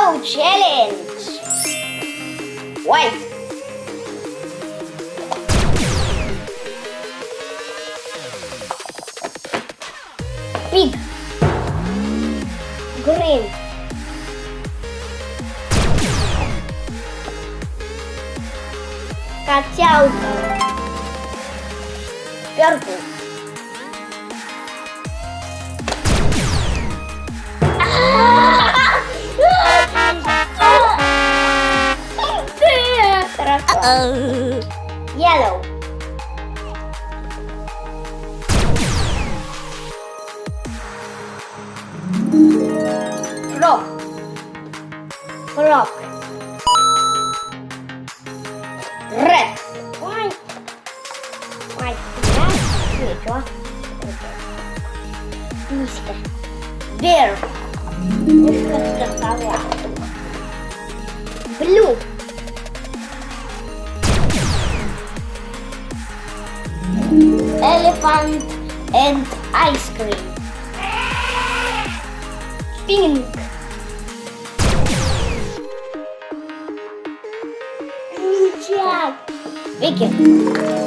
Yellow challenge. White. Pig. Green. Котялка. Purple. Yellow. Frog. Frog. Red. White. White. Ничего. Мишка. Bear. Мишка сова. Blue. Elephant and ice cream. Pink. Niknyak. Wicked.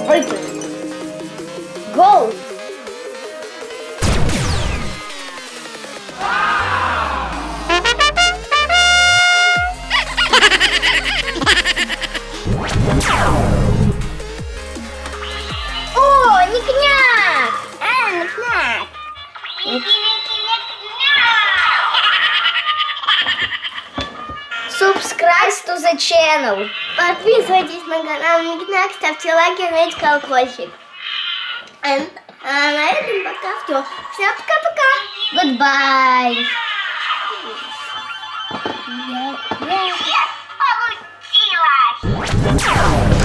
Purple. Gold. О, Niknyak! Niknyak! Subscribe to the channel. Подписывайтесь на канал Niknyak, ставьте лайки, жмите колокольчик. А на этом пока все. Всем пока-пока. Goodbye. Получилось!